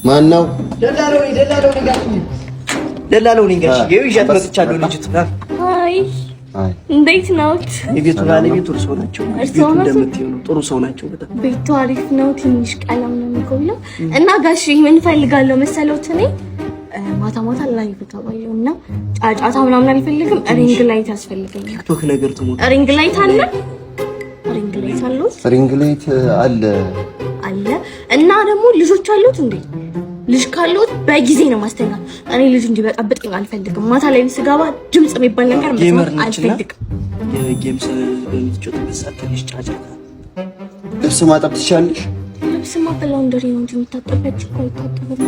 ማነው? ደላለው ነኝ ጋር ይዣት መጥቻለሁ። ልጅቱ አይ እንዴት ነው? የቤቱ ባለቤት ጥሩ ሰው ናቸው። ቤቱ እንደምትይው ነው፣ ጥሩ ሰው ናቸው በጣም። ቤቱ አሪፍ ነው። ትንሽ ቀለም ነው የሚጎለው እና ጋሽ ምን ፈልጋለሁ መሰሎት እኔ ማታ ማታ ላይ ብታባየው እና ጫጫታ ምናምን አልፈልግም። ሪንግ ላይት ያስፈልገኛል። ቲክቶክ ነገር ትሞት ሪንግ ላይት አለ። ሪንግ ላይት አለው። ሪንግ ላይት አለ እና ደግሞ ልጆች አሉት እንዴ? ልጅ ካሉት በጊዜ ነው ማስተኛት። እኔ ልጅ እንዲበጣበጠኝ አልፈልግም። ማታ ላይ ስጋባ ድምጽ የሚባል ነገር አልፈልግም። የጌምስ በሚጫወትበት ሰዓት ትንሽ ጫጫታ። ልብስ ማጠብ ትችያለሽ? ልብስ ማጠብ ላውንደሪ ነው እንጂ የምታጠበት እኮ አይታጠብም።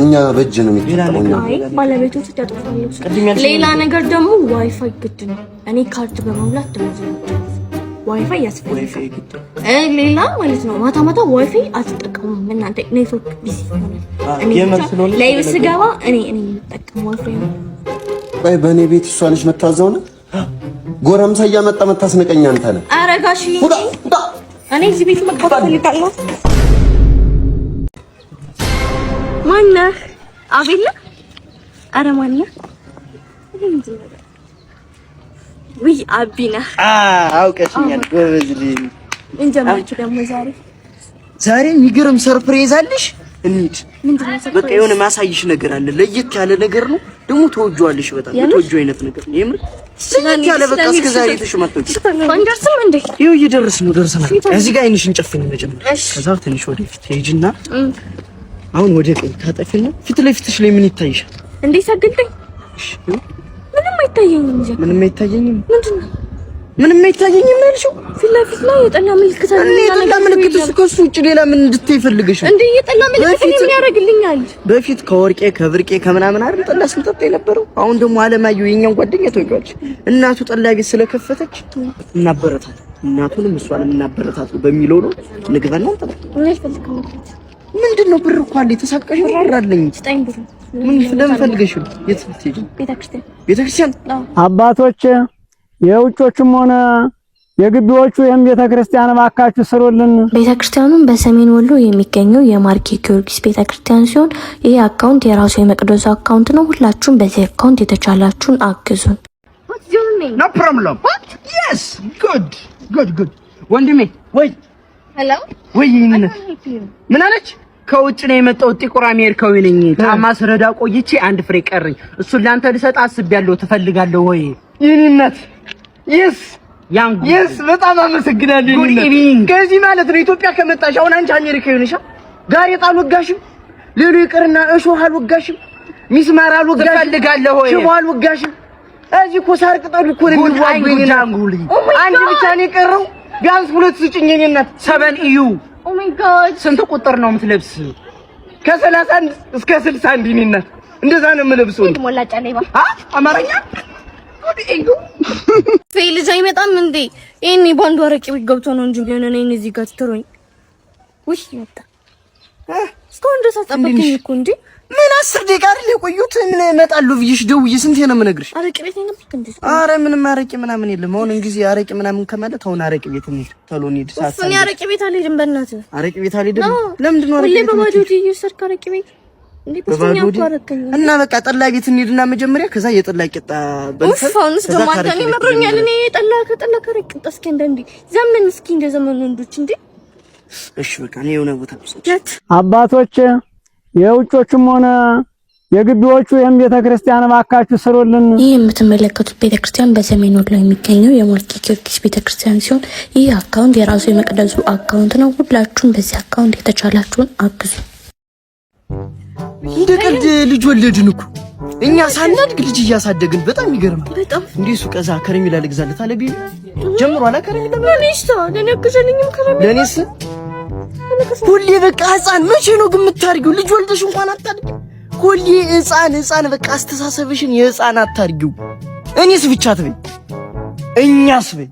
እኛ በእጅ ነው የሚታጠበው። አይ ባለቤቶች ያጠፋሉ። ሌላ ነገር ደግሞ ዋይፋይ ግድ ነው። እኔ ካርድ በመሙላት ደሞዝ ነው። ዋይፋይ ያስፈልጋል። ሌላ ማለት ነው ማታ ማታ ዋይፋይ አትጠቀሙም እናንተ። ኔትወርክ ቢዚ ሆነ ላይ ስገባ እኔ የምጠቀመው ዋይፋይ ነው። አይ በእኔ ቤት እሷ ልጅ መታዘው ነው። ጎረምሳ እያመጣ መታስነቀኛ አንተ ነህ። ኧረ ጋሺ እኔ እዚህ ቤት መግባት ፈልጋለሁ። ማነህ? አቤላ። ኧረ ማነህ? ወይ አቢና አውቀሽኛል። ጎበዝ ልጅ እንጀምራችሁ ደግሞ ዛሬ የሚገርም ሰርፕራይዝ አለሽ። እንሂድ። ምንድነው ሰርፕራይዝ? በቃ የሆነ ማሳይሽ ነገር አለ። ለየት ያለ ነገር ነው ደግሞ ተወጇልሽ። በጣም ተወጁ አይነት ነገር ነው። የምር ለየት ያለ በቃ እስከ ዛሬ ተሽማጥቶች አንደርስም እንዴ? ይኸው እየደረስን ነው። ደርሰናል። እዚህ ጋር አይንሽን ጨፍኝ መጀመሪያ። ከዛ ትንሽ ወደፊት ሄጂና አሁን ወደ ቀኝ ታጠፊና ፊት ለፊትሽ ላይ ምን ይታይሻል? እንዴ ሰግልኝ። እሺ ምንም አይታየኝም። ምንም አይታየኝም። ምንድነው ምንም አይታየኝም ያልሽው? ፊት ለፊት ላይ የጠላ ምልክት አለ። የጠላ ምልክት እሱ ከሱ ውጭ ሌላ ምን እንድትይ ፈልገሽ ነው? እንዴ የጠላ ምልክት ምን ያደርግልኛል? በፊት ከወርቄ ከብርቄ ከምናምን አይደል ጠላ ስንጠጣ የነበረው። አሁን ደግሞ አለማየሁ የኛን ጓደኛ ተወጇለች። እናቱ ጠላ ቤት ስለከፈተች እናበረታት፣ እናቱንም እሷንም እናበረታት በሚለው ነው። ንግባና እንጠጣ። ምንድነው ብር እኮ አለ የተሳቀሽ ብር አለኝ። ምን ስለምፈልገሽ ነው? የት ልትሄጂ? ቤተክርስቲያን አባቶች የውጮቹም ሆነ የግቢዎቹ ቤተክርስቲያን እባካችሁ ስሩልን። ቤተክርስቲያኑን በሰሜን ወሎ የሚገኘው የማርኬ ጊዮርጊስ ቤተክርስቲያን ሲሆን ይሄ አካውንት የራሱ የመቅደሱ አካውንት ነው። ሁላችሁም በዚህ አካውንት የተቻላችሁን አግዙን። No problem. What? Yes. Good. ወንድሜ ወይ ሄሎ ወይ ምን አለች? ከውጭ ነው የመጣው ጥቁር አሜሪካዊ ነኝ። ታማ ስረዳ ቆይቼ አንድ ፍሬ ቀረኝ። እሱን ላንተ ልሰጥ አስቤያለሁ። ትፈልጋለህ ወይ? ይህንነት yes በጣም አመሰግናለሁ። ከዚህ ማለት ነው ኢትዮጵያ ከመጣሽ አሁን አንቺ አሜሪካዊ ነሽ። ጋሬጣ አልወጋሽም፣ ሌሎ ይቅርና እሾህ አልወጋሽም፣ ሚስማር አልወጋሽም፣ ትፈልጋለህ ወይ? ሽቦ አልወጋሽም። እዚህ እኮ ሳር ቅጠሉ እኮ ነው የሚዋጉኝ። አንቺ ብቻ ነው የቀረው። ቢያንስ ሁለት ስጭኝ የኔነት 7 እዩ። ኦ ማይ ጋድ ስንት ቁጥር ነው የምትለብስ? ከ31 እስከ 61 ይኔነት እንደዛ ነው የምለብሰው። ሞላጫ ነይባ አማርኛ ፌልጅ አይመጣም እንዴ? እኔ ባንዱ አረቂ ገብቶ ነው እንጂ ቢሆን እኔ እዚህ ጋር ትሮኝ ውይ መጣ እስካሁን ድረስ አጣበቀኝ እኮ እንዴ። ምን 10 ደቂቃ አይደል የቆዩት? ምን እመጣለሁ ብዬሽ ደውዬ ስንቴ ነው የምነግርሽ? አረቂ ቤት ነው እንዴ? አረ ምንም አረቂ ምናምን የለም። አሁን እንግዲህ አረቂ ምናምን ከማለት አሁን አረቂ ቤት እንሂድ፣ ቶሎ እንሂድ። እኔ አረቂ ቤት አልሄድም። በእናትህ አረቂ ቤት አልሄድም። ለምንድን ነው አረቂ ቤት? በባዶ እየሰርክ አረቂ ቤት እንዴ? ቁስኛ አቋረከኝ እና በቃ ጠላ ቤት እንሂድና መጀመሪያ ከዛ የጠላ ቂጣ በልተን ኡፋውንስ ደማታኒ መብሮኛል። እኔ የጠላ ከጠላ ከረቂ ቂጣ እስኪ እንደንዲ ዘመን እስኪ እንደ ዘመኑ ወንዶች እንዴ። እሺ በቃ እኔ የሆነ ቦታ አባቶች የውጮቹም ሆነ የግቢዎቹ ቤተክርስቲያን እባካችሁ ስሩልን። ይህ የምትመለከቱት ቤተክርስቲያን በሰሜን ወሎ የሚገኘው የማርኬ ጊዮርጊስ ቤተክርስቲያን ሲሆን ይህ አካውንት የራሱ የመቅደሱ አካውንት ነው። ሁላችሁም በዚህ አካውንት የተቻላችሁን አግዙ። እንደ ቀልድ ልጅ ወለድን እኮ እኛ ሳናድግ ልጅ እያሳደግን በጣም ይገርማል። በጣም እንዴ ሱቅ እዛ ከረሜላ ልግዛለት አለ ቢል ጀምሮ አላ ከረሜላ ለኔስታ ለነከዘልኝም ከረሜላ ለኔስ ሁሌ በቃ ህፃን መቼ ነው ግን የምታርጊው? ልጅ ወልደሽ እንኳን አታድጊ። ሁሌ ህፃን በቃ አስተሳሰብሽን የህፃን አታርጊው። እኔስ ብቻ ትበይ እኛስ በይ